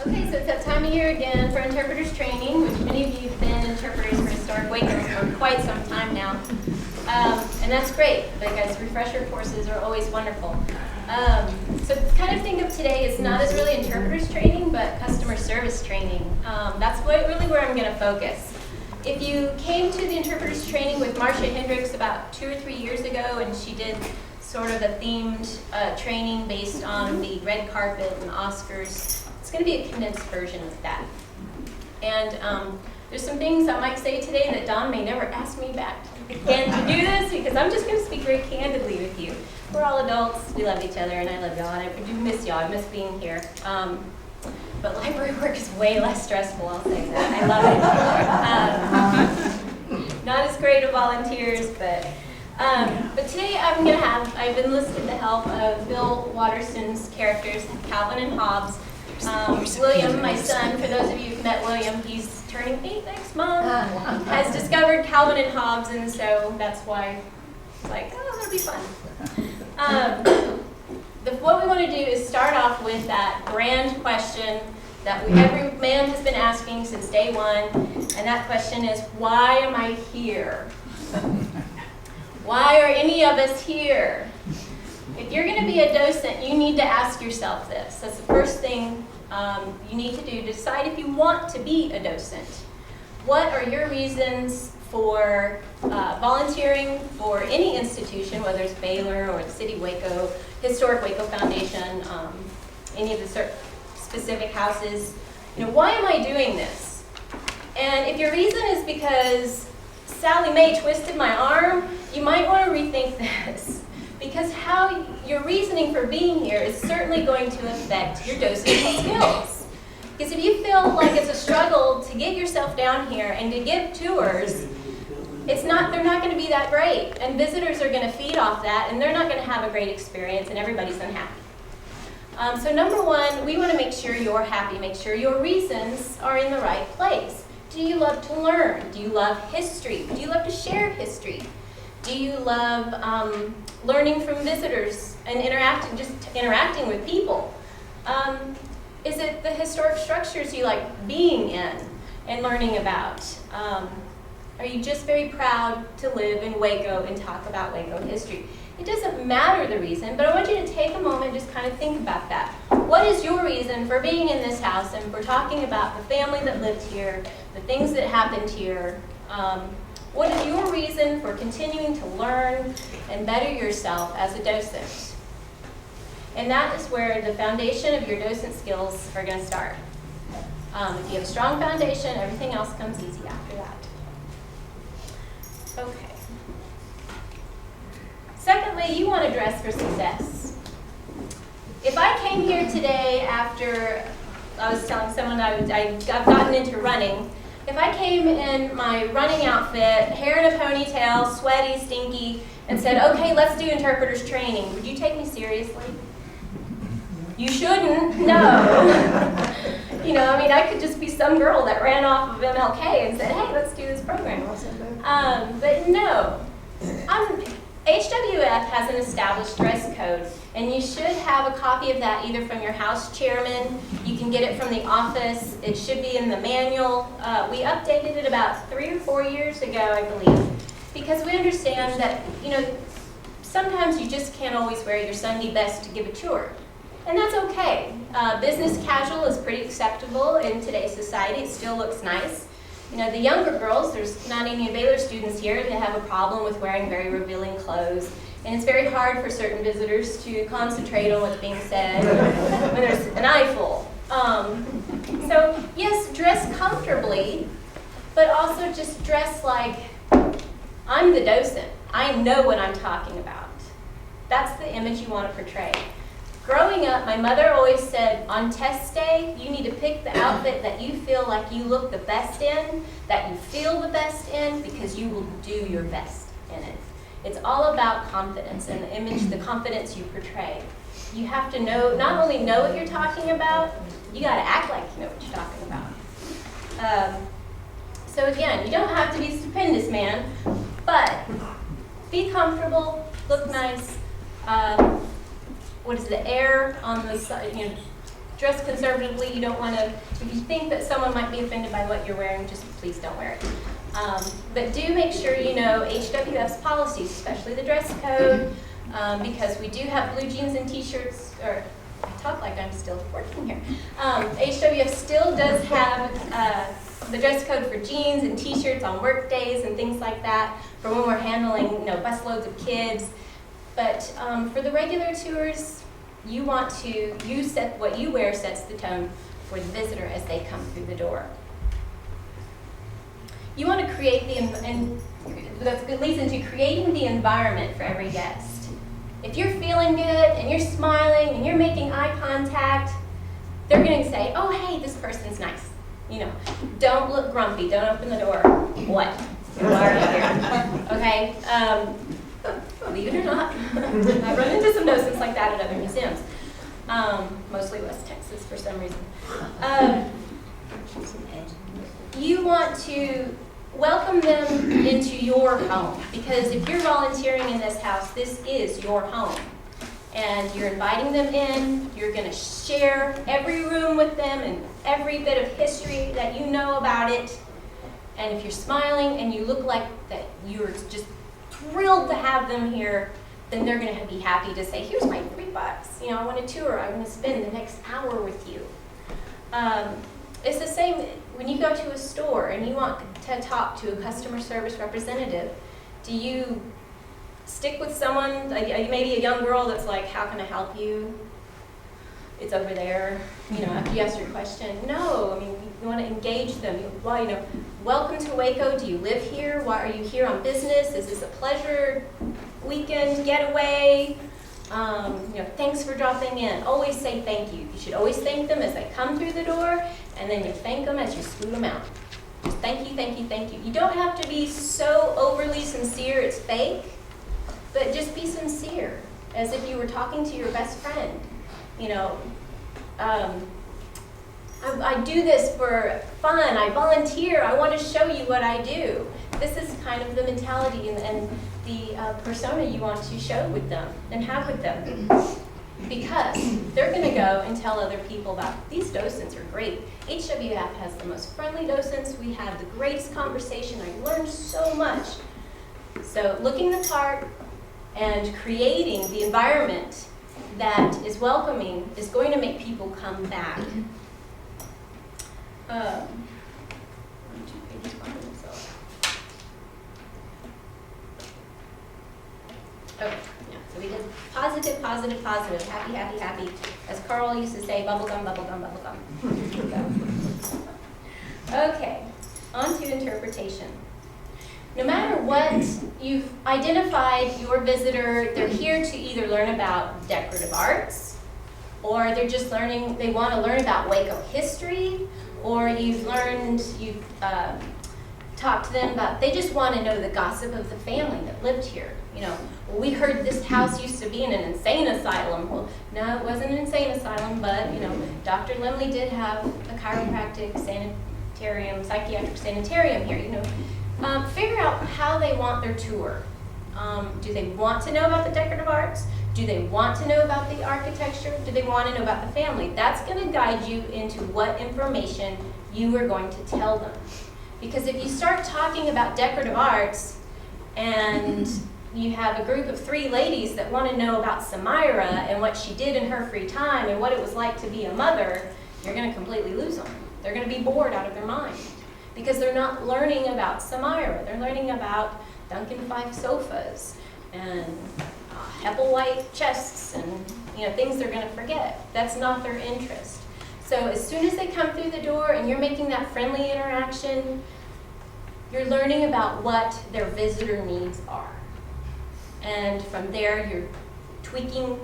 Okay, so it's that time of year again for interpreters training, which many of you have been interpreters for Historic Waco for quite some time now. And that's great, because refresher courses are always wonderful. So kind of think of today as not as really interpreters training, but customer service training. That's really where I'm going to focus. If you came to the interpreters training with Marcia Hendricks about 2 or 3 years ago, and she did sort of a themed training based on the red carpet and Oscars, it's going to be a condensed version of that. And there's some things I might say today that Don may never ask me back again to do this, because I'm just going to speak very candidly with you. We're all adults, we love each other, and I love y'all, and I do miss y'all, I miss being here. But library work is way less stressful, I'll say that. I love it. Not as great of volunteers, but today I've enlisted the help of Bill Watterson's characters, Calvin and Hobbes. William, my son, for those of you who've met William, he's turning 8 next month, has discovered Calvin and Hobbes, and so that's why it's like, oh, that'll be fun. What we want to do is start off with that grand question that every man has been asking since day one, and that question is, why am I here? Why are any of us here? If you're going to be a docent, you need to ask yourself this. That's the first thing you need to do to decide if you want to be a docent. What are your reasons for volunteering for any institution, whether it's Baylor or the City of Waco, Historic Waco Foundation, any of the specific houses? You know, why am I doing this? And if your reason is because Sally Mae twisted my arm, you might want to rethink this. Because how your reasoning for being here is certainly going to affect your docent skills. Because if you feel like it's a struggle to get yourself down here and to give tours, they're not going to be that great. And visitors are going to feed off that, and they're not going to have a great experience, and everybody's unhappy. So number one, we want to make sure you're happy. Make sure your reasons are in the right place. Do you love to learn? Do you love history? Do you love to share history? Do you love learning from visitors and interacting with people? Is it the historic structures you like being in and learning about? Are you just very proud to live in Waco and talk about Waco history? It doesn't matter the reason, but I want you to take a moment and just kind of think about that. What is your reason for being in this house? And we're talking about the family that lived here, the things that happened here. What is your reason for continuing to learn and better yourself as a docent? And that is where the foundation of your docent skills are going to start. If you have a strong foundation, everything else comes easy after that. Okay. Secondly, you want to dress for success. If I came here today after I was telling someone I've gotten into running, if I came in my running outfit, hair in a ponytail, sweaty, stinky, and said, okay, let's do interpreters training, would you take me seriously? You shouldn't, no. You know, I mean, I could just be some girl that ran off of MLK and said, hey, let's do this program. But no. HWF has an established dress code, and you should have a copy of that either from your house chairman. You can get it from the office. It should be in the manual. We updated it about 3 or 4 years ago, I believe, because we understand that, you know, sometimes you just can't always wear your Sunday best to give a tour. And that's okay. Business casual is pretty acceptable in today's society. It still looks nice. You know, the younger girls, there's not any Baylor students here that have a problem with wearing very revealing clothes. And it's very hard for certain visitors to concentrate on what's being said when there's an eyeful. So yes, dress comfortably, but also just dress like I'm the docent. I know what I'm talking about. That's the image you want to portray. Growing up, my mother always said, on test day, you need to pick the outfit that you feel like you look the best in, that you feel the best in, because you will do your best in it. It's all about confidence and the image, the confidence you portray. You have to not only know what you're talking about, you got to act like you know what you're talking about. So again, you don't have to be stupendous, man, but be comfortable, look nice. What is the air on the side? You know, dress conservatively. You don't want to, if you think that someone might be offended by what you're wearing, just please don't wear it. But do make sure you know HWF's policies, especially the dress code, because we do have blue jeans and t-shirts, or I talk like I'm still working here. HWF still does have the dress code for jeans and t-shirts on work days and things like that for when we're handling, bus loads of kids. But for the regular tours, you want to, what you wear sets the tone for the visitor as they come through the door. You want to create and that leads into creating the environment for every guest. If you're feeling good and you're smiling and you're making eye contact, they're going to say, oh, hey, this person's nice. Don't look grumpy. Don't open the door. What? Why are you here? Okay? Believe it or not, I've run into some docents like that at other museums, mostly West Texas for some reason. You want to welcome them into your home, because if you're volunteering in this house, this is your home. And you're inviting them in, you're going to share every room with them and every bit of history that you know about it. And if you're smiling and you look like that you're just thrilled to have them here, then they're going to be happy to say, here's my $3. I want a tour. I want to spend the next hour with you. It's the same when you go to a store and you want to talk to a customer service representative. Do you stick with someone, maybe a young girl that's like, how can I help you? It's over there, after you ask your question. No, you want to engage them. Welcome to Waco. Do you live here? Why are you here on business? Is this a pleasure weekend getaway? Thanks for dropping in. Always say thank you. You should always thank them as they come through the door, and then you thank them as you scoot them out. Just thank you, thank you, thank you. You don't have to be so overly sincere it's fake, but just be sincere, as if you were talking to your best friend. I do this for fun. I volunteer. I want to show you what I do. This is kind of the mentality and the persona you want to show with them and have with them. Because they're going to go and tell other people about, these docents are great. HWF has the most friendly docents. We have the greatest conversation. I learned so much. So looking the part and creating the environment that is welcoming is going to make people come back. Okay, yeah, so we did positive, positive, positive, happy, happy, happy. As Carl used to say, bubble gum, bubble gum, bubble gum. Okay, on to interpretation. No matter what, you've identified your visitor, they're here to either learn about decorative arts, or they're just learning, they want to learn about Waco history, or you've talked to them about, they just want to know the gossip of the family that lived here. Well, we heard this house used to be in an insane asylum. Well, no, it wasn't an insane asylum, but, Dr. Lemley did have a chiropractic sanitarium, psychiatric sanitarium here, Figure out how they want their tour. Do they want to know about the decorative arts? Do they want to know about the architecture? Do they want to know about the family? That's going to guide you into what information you are going to tell them. Because if you start talking about decorative arts and you have a group of 3 ladies that want to know about Samira and what she did in her free time and what it was like to be a mother, you're going to completely lose them. They're going to be bored out of their mind. Because they're not learning about Samira. They're learning about Duncan Fife sofas and Hepplewhite chests and things they're going to forget. That's not their interest. So as soon as they come through the door and you're making that friendly interaction, you're learning about what their visitor needs are. And from there, you're tweaking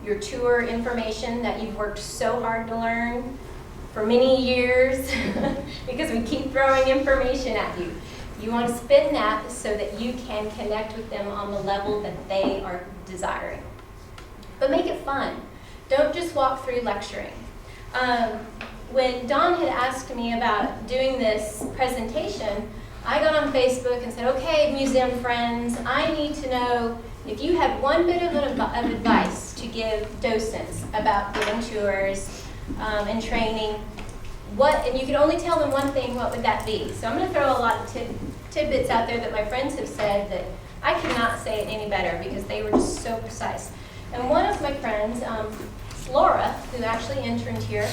your tour information that you've worked so hard to learn for many years because we keep throwing information at you. You want to spin that so that you can connect with them on the level that they are desiring. But make it fun. Don't just walk through lecturing. When Dawn had asked me about doing this presentation, I got on Facebook and said, okay, museum friends, I need to know if you had one bit of advice to give docents about giving tours in training. And you can only tell them one thing, what would that be? So I'm going to throw a lot of tidbits out there that my friends have said that I cannot say it any better because they were just so precise. And one of my friends, Laura, who actually interned here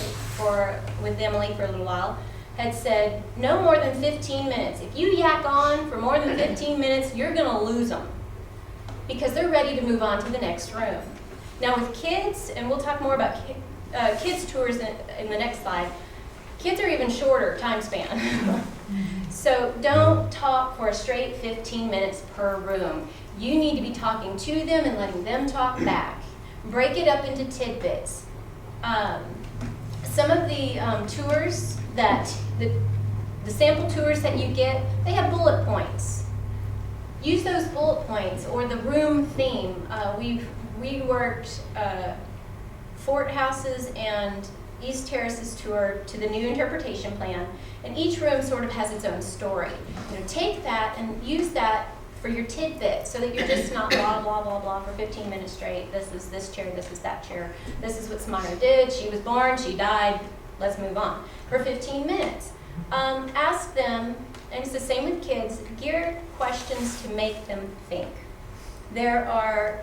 with Emily for a little while, had said no more than 15 minutes. If you yak on for more than 15 minutes, you're going to lose them because they're ready to move on to the next room. Now with kids, and we'll talk more about kids tours in the next slide, kids are even shorter time span. So don't talk for a straight 15 minutes per room. You need to be talking to them and letting them talk back. Break it up into tidbits. Some of the tours that, the sample tours that you get, they have bullet points. Use those bullet points or the room theme. We've reworked Fort House's and East Terrace's tour to the new interpretation plan, and each room sort of has its own story. Take that and use that for your tidbit so that you're just not blah, blah, blah, blah for 15 minutes straight. This is this chair, this is that chair, this is what Smira did, she was born, she died, let's move on. For 15 minutes. Ask them, and it's the same with kids, geared questions to make them think. There are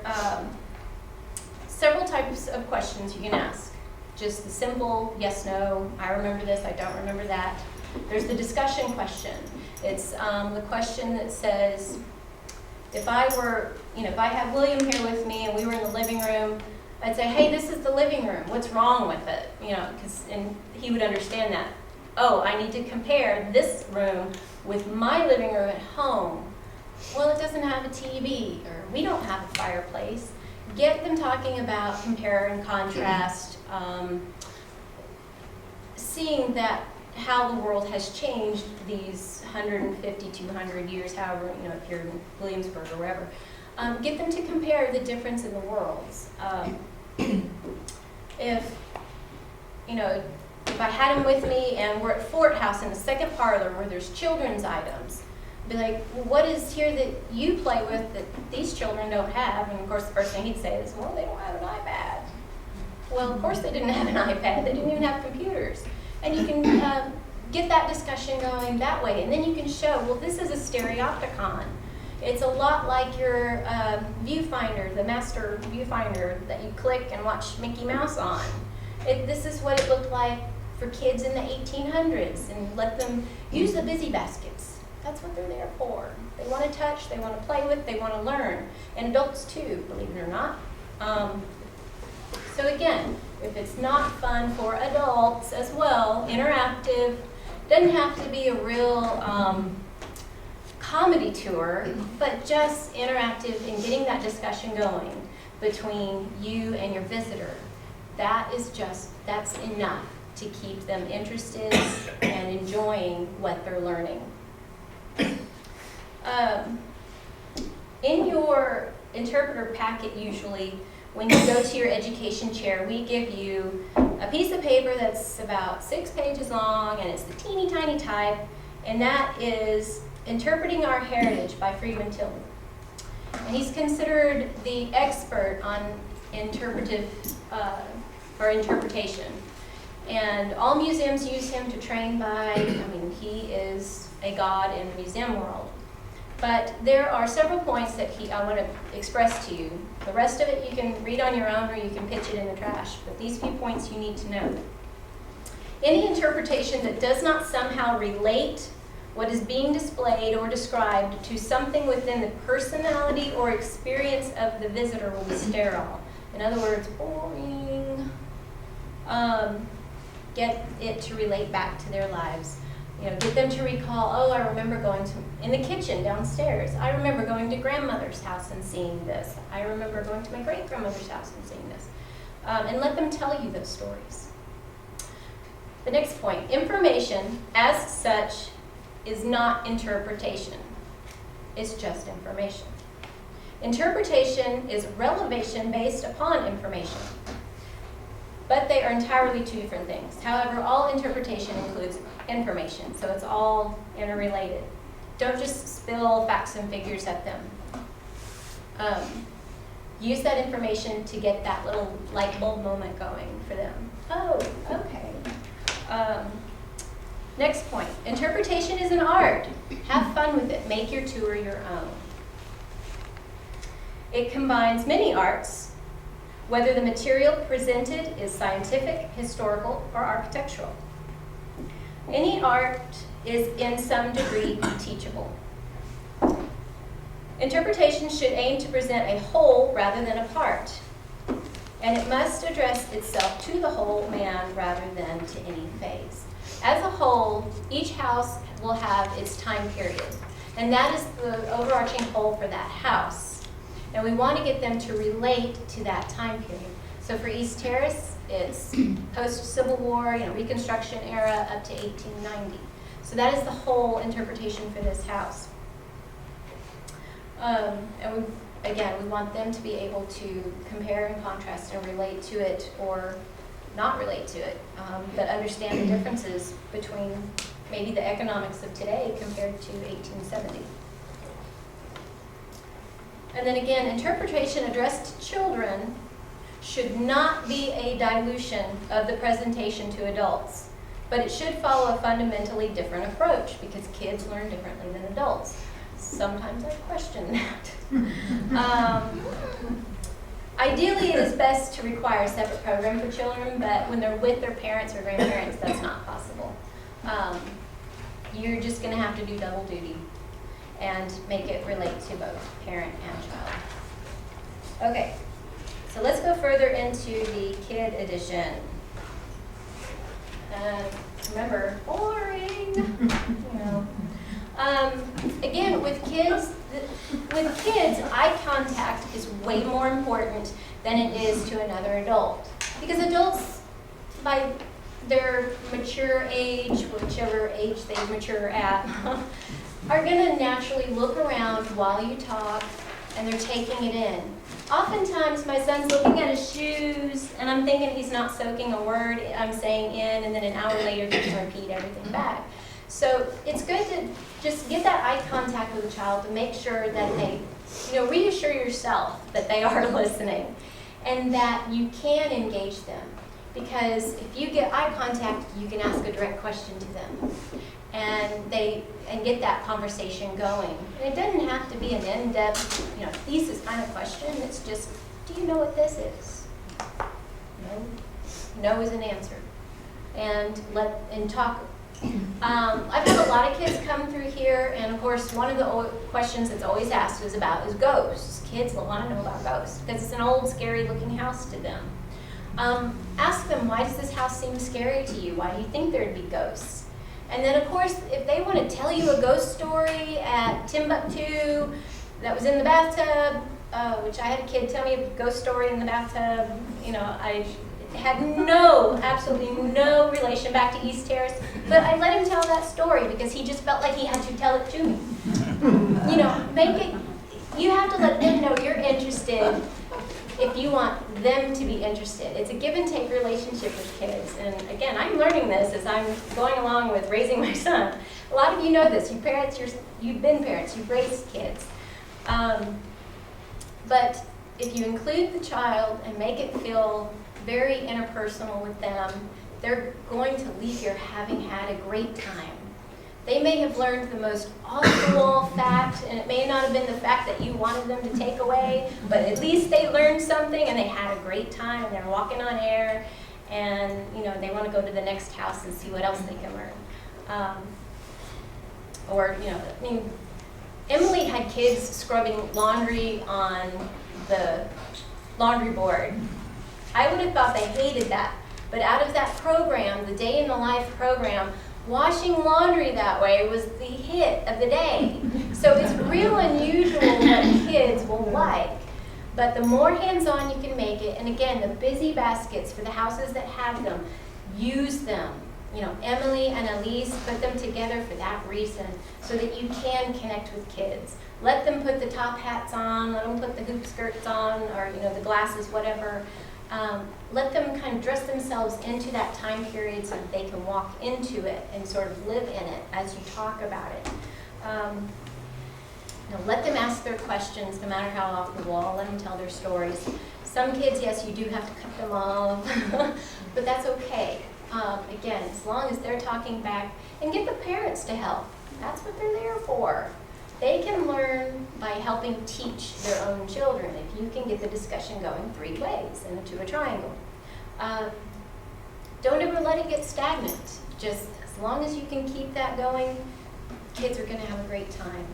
several types of questions you can ask. Just the simple yes, no, I remember this, I don't remember that. There's the discussion question. It's the question that says, if I had William here with me and we were in the living room, I'd say, hey, this is the living room, what's wrong with it? And he would understand that. Oh, I need to compare this room with my living room at home. Well, it doesn't have a TV, or we don't have a fireplace. Get them talking about compare and contrast, seeing that how the world has changed these 150, 200 years, however, if you're in Williamsburg or wherever. Get them to compare the difference in the worlds. If I had him with me and we're at Fort House in the second parlor where there's children's items, be like, well, what is here that you play with that these children don't have? And of course the first thing he'd say is, well, they don't have an iPad. Well, of course they didn't have an iPad. They didn't even have computers. And you can get that discussion going that way. And then you can show, well, this is a stereopticon. It's a lot like your viewfinder, the master viewfinder that you click and watch Mickey Mouse on. This is what it looked like for kids in the 1800s, and let them use the busy baskets. That's what they're there for. They want to touch, they want to play with, they want to learn. And adults too, believe it or not. So again, if it's not fun for adults as well, interactive, doesn't have to be a real comedy tour, but just interactive in getting that discussion going between you and your visitor. That's enough to keep them interested and enjoying what they're learning. In your interpreter packet, usually, when you go to your education chair, we give you a piece of paper that's about 6 pages long, and it's the teeny tiny type, and that is Interpreting Our Heritage by Freeman Tilton. And he's considered the expert on interpretation. And all museums use him to train by. He is a god in the museum world. But there are several points that I want to express to you. The rest of it you can read on your own or you can pitch it in the trash. But these few points you need to know. Any interpretation that does not somehow relate what is being displayed or described to something within the personality or experience of the visitor will be sterile. In other words, boring. Get it to relate back to their lives. Get them to recall, oh, I remember going in the kitchen downstairs. I remember going to grandmother's house and seeing this. I remember going to my great-grandmother's house and seeing this. And let them tell you those stories. The next point, information as such is not interpretation. It's just information. Interpretation is relevation based upon information. But they are entirely two different things. However, all interpretation includes information, so it's all interrelated. Don't just spill facts and figures at them. use that information to get that little light bulb moment going for them. Oh, okay. Next point, interpretation is an art. Have fun with it. Make your tour your own. It combines many arts, whether the material presented is scientific, historical, or architectural. Any art is in some degree teachable. Interpretation should aim to present a whole rather than a part, and it must address itself to the whole man rather than to any phase. As a whole, each house will have its time period, and that is the overarching goal for that house. And we want to get them to relate to that time period. So for East Terrace, it's post-Civil War, Reconstruction era up to 1890. So that is the whole interpretation for this house. And we want them to be able to compare and contrast and relate to it or not relate to it, but understand the differences between maybe the economics of today compared to 1870. And then again, interpretation addressed to children should not be a dilution of the presentation to adults, but it should follow a fundamentally different approach because kids learn differently than adults. Sometimes I question that. Ideally, it is best to require a separate program for children, but when they're with their parents or grandparents, that's not possible. You're just going to have to do double duty and make it relate to both parent and child. Okay, so let's go further into the kid edition. Remember, boring. Again, with kids, eye contact is way more important than it is to another adult. Because adults, by their mature age, whichever age they mature at, are going to naturally look around while you talk, and they're taking it in. Oftentimes, my son's looking at his shoes, and I'm thinking he's not soaking a word I'm saying in, and then an hour later, he can repeat everything back. So it's good to just get that eye contact with a child to make sure that they, reassure yourself that they are listening and that you can engage them. Because if you get eye contact, you can ask a direct question to them and get that conversation going. And it doesn't have to be an in-depth, thesis kind of question. It's just, do you know what this is? No. No is an answer. And talk. I've had a lot of kids come through here, and of course, one of the questions that's always asked is ghosts. Kids want to know about ghosts because it's an old, scary-looking house to them. Ask them, why does this house seem scary to you? Why do you think there'd be ghosts? And then, of course, if they want to tell you a ghost story at Timbuktu that was in the bathtub, which I had a kid tell me a ghost story in the bathtub, I had absolutely no relation back to East Terrace, but I let him tell that story because he just felt like he had to tell it to me. You have to let them know you're interested if you want them to be interested. It's a give and take relationship with kids. And again, I'm learning this as I'm going along with raising my son. A lot of you know this. You've been parents, you've raised kids. But if you include the child and make it feel very interpersonal with them, they're going to leave here having had a great time. They may have learned the most awful fact, and it may not have been the fact that you wanted them to take away, but at least they learned something and they had a great time and they're walking on air, and they want to go to the next house and see what else they can learn. Emily had kids scrubbing laundry on the laundry board. I would have thought they hated that. But out of that program, the Day in the Life program, washing laundry that way was the hit of the day. So it's real unusual what kids will like. But the more hands-on you can make it, and again, the busy baskets for the houses that have them, use them. Emily and Elise put them together for that reason, so that you can connect with kids. Let them put the top hats on, let them put the hoop skirts on, or the glasses, whatever. Let them kind of dress themselves into that time period so that they can walk into it and sort of live in it as you talk about it. let them ask their questions, no matter how off the wall. Let them tell their stories. Some kids, yes, you do have to cut them off, but that's okay. Again, as long as they're talking back, and get the parents to help. That's what they're there for. They can learn by helping teach their own children. If you can get the discussion going 3 ways into a triangle. Don't ever let it get stagnant. Just as long as you can keep that going, kids are going to have a great time.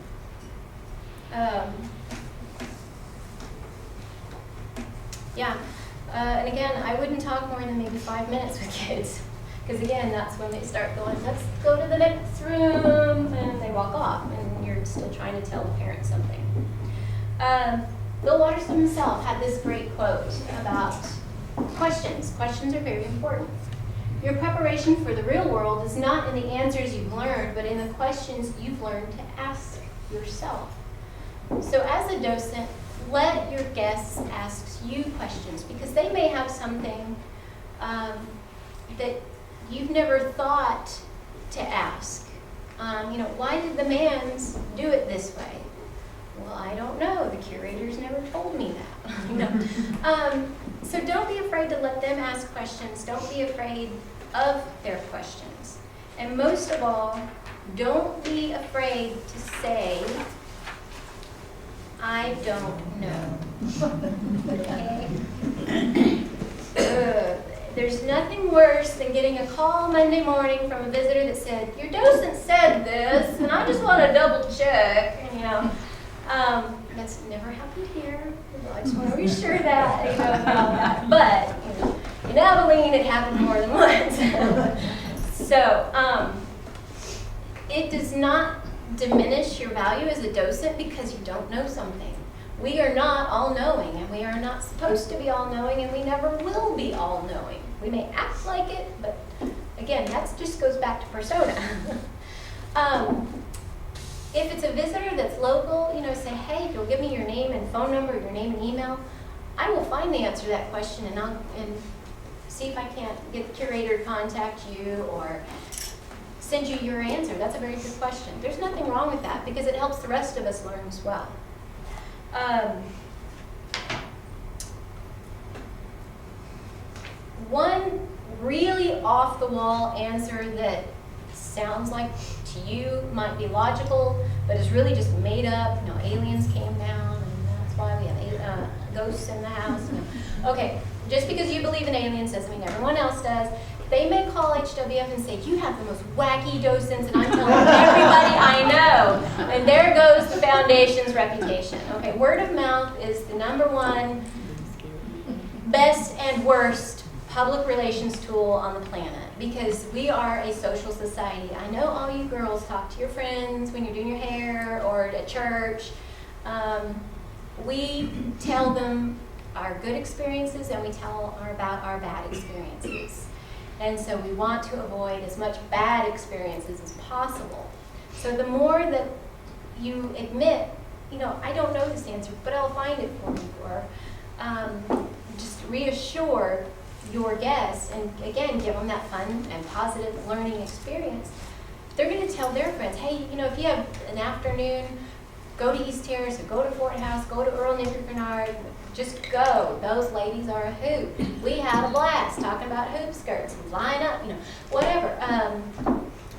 And again, I wouldn't talk more than maybe 5 minutes with kids. Because again, that's when they start going, let's go to the next room, and they walk off, and you're still trying to tell the parent something. Bill Watterson himself had this great quote about questions. Questions are very important. Your preparation for the real world is not in the answers you've learned, but in the questions you've learned to ask yourself. So as a docent, let your guests ask you questions, because they may have something that you've never thought to ask. Why did the Manns do it this way? Well, I don't know. The curators never told me that. So don't be afraid to let them ask questions. Don't be afraid of their questions. And most of all, don't be afraid to say, I don't know. Okay? There's nothing worse than getting a call Monday morning from a visitor that said, your docent said this, and I just want to double check. That's never happened here. I just want to reassure that, about that. But, in Abilene, it happened more than once. So, it does not diminish your value as a docent because you don't know something. We are not all-knowing, and we are not supposed to be all-knowing, and we never will be all-knowing. We may act like it, but again, that just goes back to persona. If it's a visitor that's local, say, hey, if you'll give me your name and phone number, your name and email, I will find the answer to that question and see if I can't get the curator to contact you or send you your answer. That's a very good question. There's nothing wrong with that because it helps the rest of us learn as well. One really off-the-wall answer that sounds like to you might be logical, but is really just made up. Aliens came down, and that's why we have ghosts in the house. Okay, just because you believe in aliens doesn't mean everyone else does. They may call HWF and say, you have the most wacky docents, and I'm telling everybody I know. And there goes the foundation's reputation. Okay, word of mouth is the #1 best and worst public relations tool on the planet, because we are a social society. I know all you girls talk to your friends when you're doing your hair or at church. We tell them our good experiences, and we tell about our bad experiences. And so we want to avoid as much bad experiences as possible. So the more that you admit, I don't know this answer, but I'll find it for you, or just reassure your guests, and again, give them that fun and positive learning experience. They're going to tell their friends, hey, if you have an afternoon, go to East Terrace, or go to Fort House, go to Earl Nicker Bernard, just go. Those ladies are a hoot. We had a blast talking about hoop skirts, line up, whatever.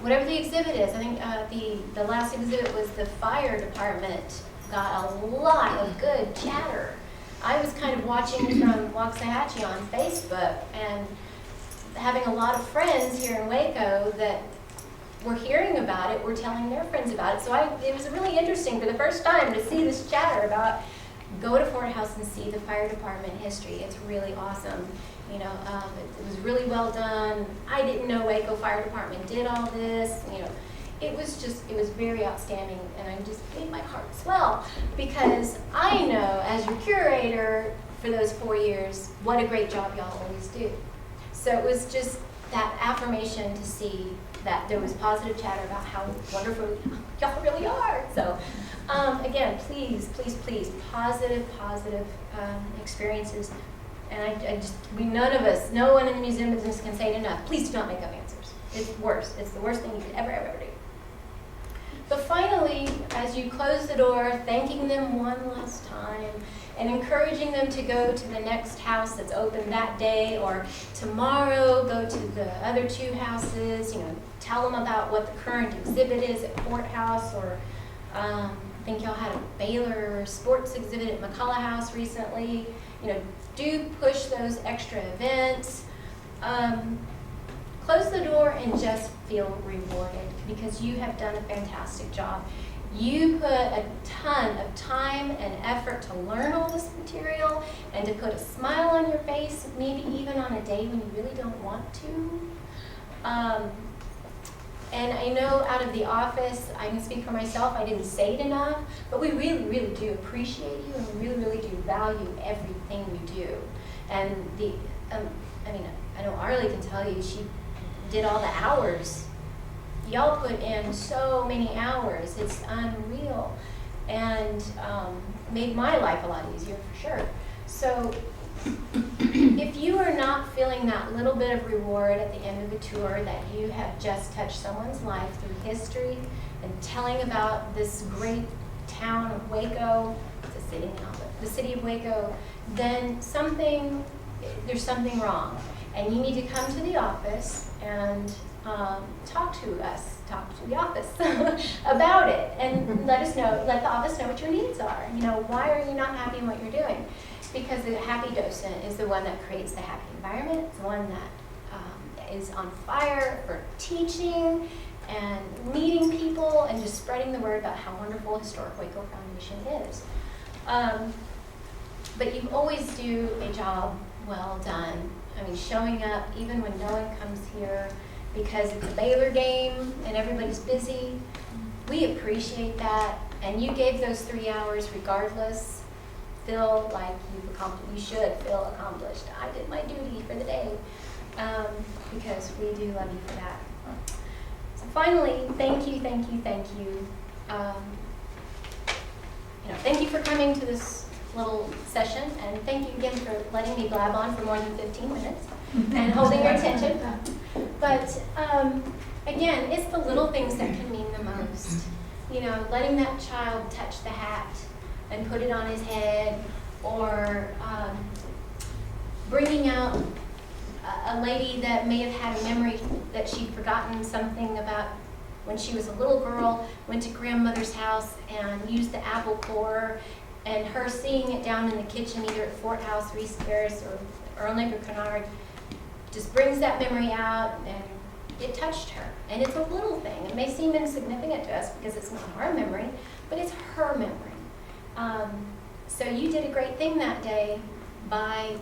Whatever the exhibit is. I think the last exhibit was the fire department got a lot of good chatter. I was kind of watching from Waxahachie on Facebook and having a lot of friends here in Waco that were hearing about it, were telling their friends about it. So it was really interesting for the first time to see this chatter about go to Fort House and see the fire department history. It's really awesome. It was really well done. I didn't know Waco Fire Department did all this. It was very outstanding, and I just made my heart swell because I know as your curator for those 4 years what a great job y'all always do. So it was just that affirmation to see that there was positive chatter about how wonderful y'all really are. So again, please, positive experiences. And no one in the museum business can say it enough. Please do not make up answers. It's worse. It's the worst thing you could ever do. But finally, as you close the door, thanking them one last time and encouraging them to go to the next house that's open that day, or tomorrow go to the other 2 houses, tell them about what the current exhibit is at Courthouse, or I think y'all had a Baylor sports exhibit at McCullough House recently. Do push those extra events. Close the door and just feel rewarded, because you have done a fantastic job. You put a ton of time and effort to learn all this material and to put a smile on your face, maybe even on a day when you really don't want to. And I know out of the office, I can speak for myself, I didn't say it enough, but we really, really do appreciate you, and we really, really do value everything you do. And I know Arlie can tell you, she did all the hours. Y'all put in so many hours, it's unreal, and made my life a lot easier for sure. So if you are not feeling that little bit of reward at the end of the tour, that you have just touched someone's life through history and telling about this great town of Waco, it's a city now, but the city of Waco, then there's something wrong. And you need to come to the office and talk to the office about it, and let the office know what your needs are. Why are you not happy in what you're doing? Because the happy docent is the one that creates the happy environment. It's the one that is on fire for teaching and meeting people and just spreading the word about how wonderful Historic Waco Foundation is. But you always do a job well done. Showing up even when no one comes here because it's a Baylor game and everybody's busy. We appreciate that, and you gave those 3 hours regardless. Feel like you should feel accomplished. I did my duty for the day, because we do love you for that. So finally, thank you. Thank you for coming to this little session, and thank you again for letting me blab on for more than 15 minutes and holding your attention. But again, it's the little things that can mean the most. Letting that child touch the hat and put it on his head, or bringing out a lady that may have had a memory that she'd forgotten something about when she was a little girl, went to grandmother's house and used the apple core, and her seeing it down in the kitchen, either at Fort House, Reese Terrace, or Earl Neighbor Kennard, just brings that memory out, and it touched her. And it's a little thing. It may seem insignificant to us because it's not our memory, but it's her memory. So you did a great thing that day by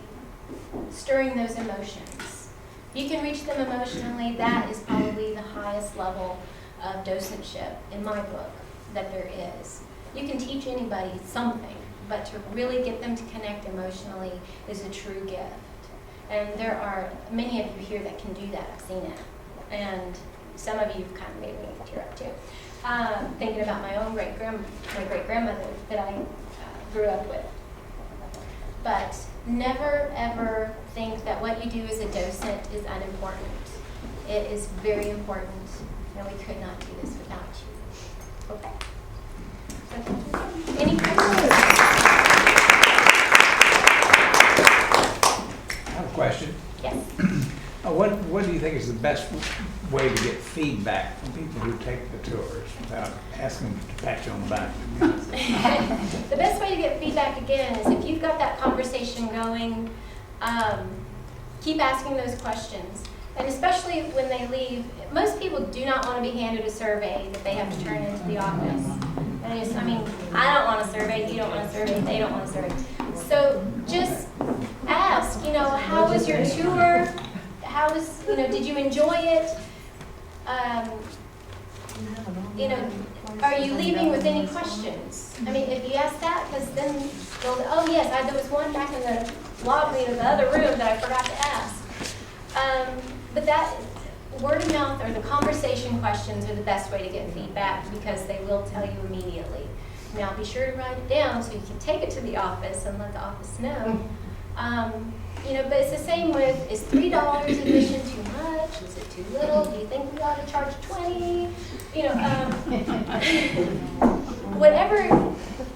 stirring those emotions. If you can reach them emotionally, that is probably the highest level of docentship in my book that there is. You can teach anybody something, but to really get them to connect emotionally is a true gift. And there are many of you here that can do that. I've seen it. And some of you kind of made me tear up too. Thinking about my own great-grandmother that I grew up with. But never, ever think that what you do as a docent is unimportant. It is very important, and we could not do this without you. Okay. So, any questions? I have a question. Yes. What do you think is the best way to get feedback from people who take the tours without asking them to pat you on the back? The best way to get feedback, again, is if you've got that conversation going, keep asking those questions. And especially when they leave, most people do not want to be handed a survey that they have to turn into the office. And I don't want a survey, you don't want a survey, they don't want a survey. So just ask, how was your tour? Did you enjoy it? Are you leaving with any questions? If you ask that, because then they'll, oh yes, there was one back in the lobby of the other room that I forgot to ask. But that word of mouth or the conversation questions are the best way to get feedback, because they will tell you immediately. Now be sure to write it down so you can take it to the office and let the office know. You know, but it's the same with, is $3 admission too much? Is it too little? Do you think we ought to charge 20? You know, whatever,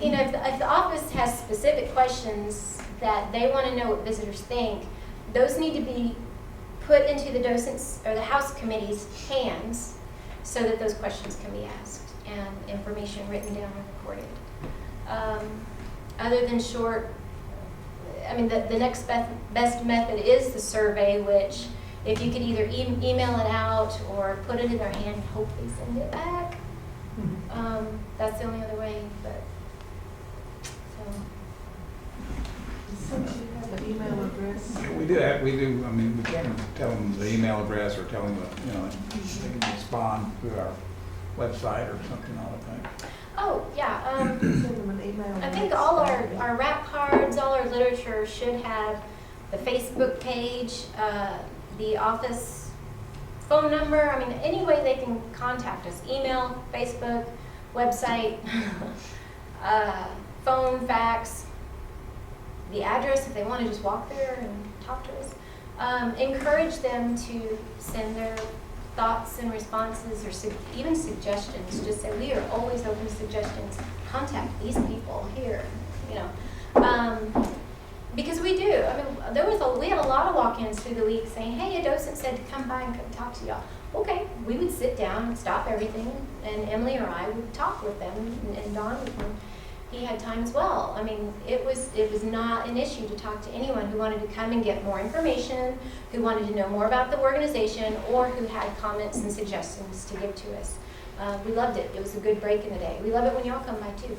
you know, if the office has specific questions that they want to know what visitors think, those need to be put into the docents or the house committee's hands so that those questions can be asked and information written down and recorded. Other than short, I mean, the next best method is the survey, which if you could either email it out or put it in their hand and hope they send it back. That's the only other way, but, so. Do you have an email address? We do, I mean, we can tell them the email address or tell them, you know, they can respond through our website or something, I would think. Oh, yeah. Send them an email. I think all our wrap cards, all our literature should have the Facebook page, the office phone number. I mean, any way they can contact us. Email, Facebook, website, phone, fax, the address if they want to just walk there and talk to us. Encourage them to send their thoughts and responses or even suggestions. Just say, we are always open to suggestions. Contact these people here, you know. Because we do. I mean, we had a lot of walk-ins through the week saying, hey, a docent said to come by and come talk to y'all. Okay, we would sit down and stop everything, and Emily or I would talk with them, and Don, he had time as well. I mean, it was not an issue to talk to anyone who wanted to come and get more information, who wanted to know more about the organization, or who had comments and suggestions to give to us. We loved it. It was a good break in the day. We love it when y'all come by too.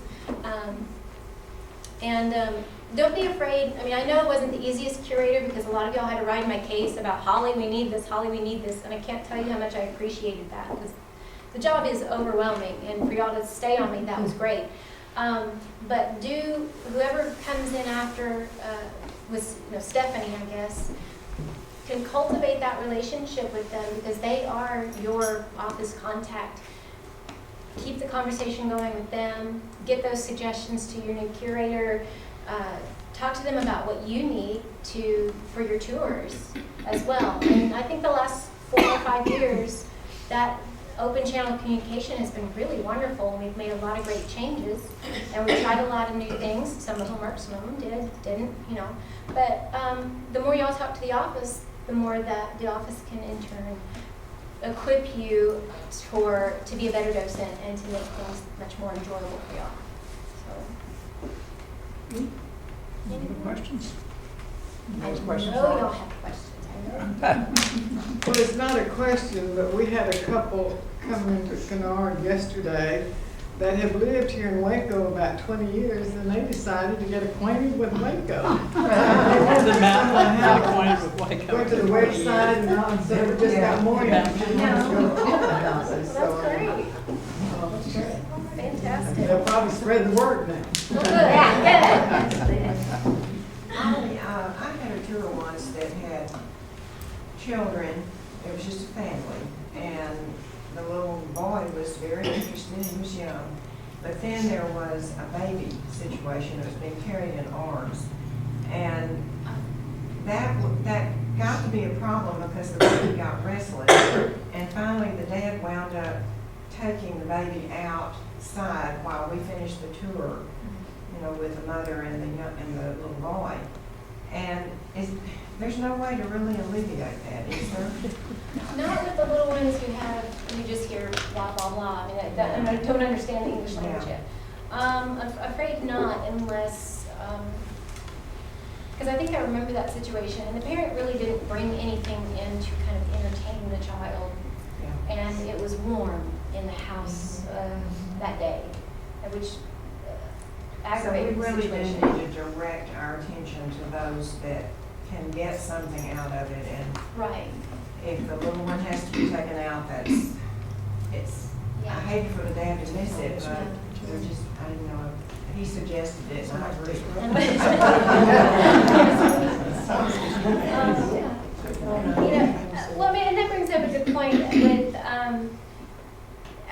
Don't be afraid. I mean, I know it wasn't the easiest curator because a lot of y'all had to ride my case about Holly, we need this, Holly, we need this, and I can't tell you how much I appreciated that because the job is overwhelming, and for y'all to stay on me, that was great. But whoever comes in after, with Stephanie, I guess, can cultivate that relationship with them because they are your office contact. Keep the conversation going with them. Get those suggestions to your new curator. Talk to them about what you need for your tours as well. And I think the last 4 or 5 years, that open channel communication has been really wonderful. We've made a lot of great changes, and we've tried a lot of new things. Some of them worked, some of them didn't, you know. But the more y'all talk to the office, the more that the office can in turn equip you to be a better docent and to make things much more enjoyable for y'all. So, Any questions? I Those questions? know y'all have questions. I know. Well, it's not a question, but we had a couple come into Kennard yesterday that have lived here in Waco about 20 years, and they decided to get acquainted with Waco. The mountain, got acquainted with Waco. Went to the website and all, and so we just got more information. That's great. Fantastic. They'll probably spread the word now. Well, good. Yeah, good. I had a tour once that had children. It was just a family, and the little boy was very interested. He was young, but then there was a baby situation that was being carried in arms, and that got to be a problem because the baby got restless, and finally the dad wound up taking the baby outside while we finished the tour, you know, with the mother and the little boy. And there's no way to really alleviate that, is there? Not with the little ones who just hear blah, blah, blah. I mean, and I don't understand the English language yet. I'm afraid not unless, because I think I remember that situation, and the parent really didn't bring anything in to kind of entertain the child. Yeah. And it was warm in the house that day, which aggravated So we the really situation. do need to direct our attention to those that can get something out of it, and Right. if the little one has to be taken out, it's, I Yeah. hate for the dad to miss it, but Yeah. they're just, I don't know, he suggested it, and I agree. Well, I mean, and that brings up a good point with,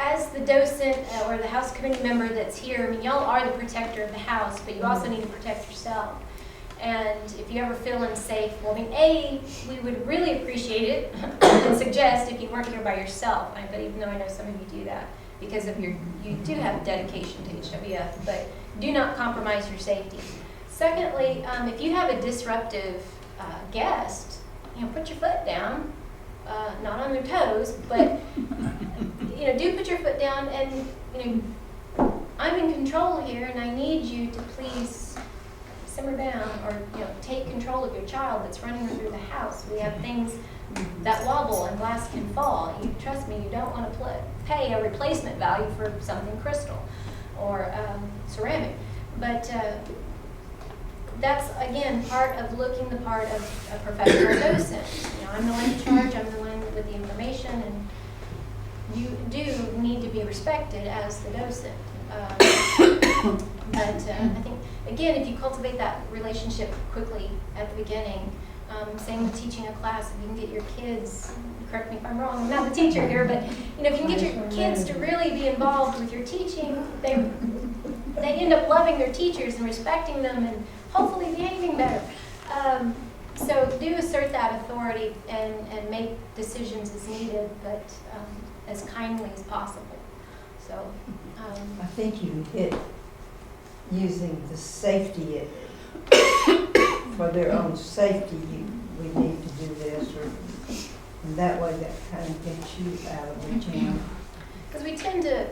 as the docent or the house committee member that's here, I mean, y'all are the protector of the house, but you also need to protect yourself. And if you ever feel unsafe, well, I mean, A, we would really appreciate it and suggest if you weren't here by yourself. But even though I know some of you do that because of you do have dedication to HWF, but do not compromise your safety. Secondly, if you have a disruptive guest, put your foot down, not on their toes, but do put your foot down and I'm in control here and I need you to please simmer down or take control of your child that's running through the house. We have things that wobble and glass can fall. Trust me, you don't want to pay a replacement value for something crystal or ceramic. But that's, again, part of looking the part of a professional docent. I'm the one in charge, I'm the one with the information, and you do need to be respected as the docent. But I think, again, if you cultivate that relationship quickly at the beginning, same with teaching a class, if you can get your kids, correct me if I'm wrong, I'm not the teacher here, but if you can get your kids to really be involved with your teaching, they end up loving their teachers and respecting them and hopefully behaving better. So do assert that authority and make decisions as needed, but as kindly as possible. So I think you hit using the safety for their own safety. We need to do this, and that way that kind of gets you out of the jam. Because we tend to,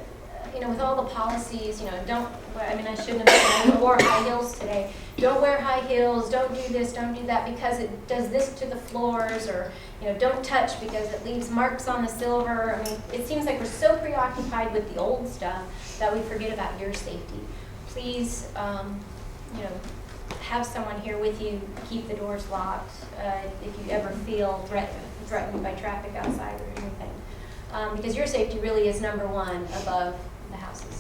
with all the policies, don't wear, I shouldn't have said, wore high heels today. Don't wear high heels, don't do this, don't do that because it does this to the floors, or, don't touch because it leaves marks on the silver. It seems like we're so preoccupied with the old stuff that we forget about your safety. Please, have someone here with you, keep the doors locked if you ever feel threatened by traffic outside or anything. Because your safety really is number one above the house's.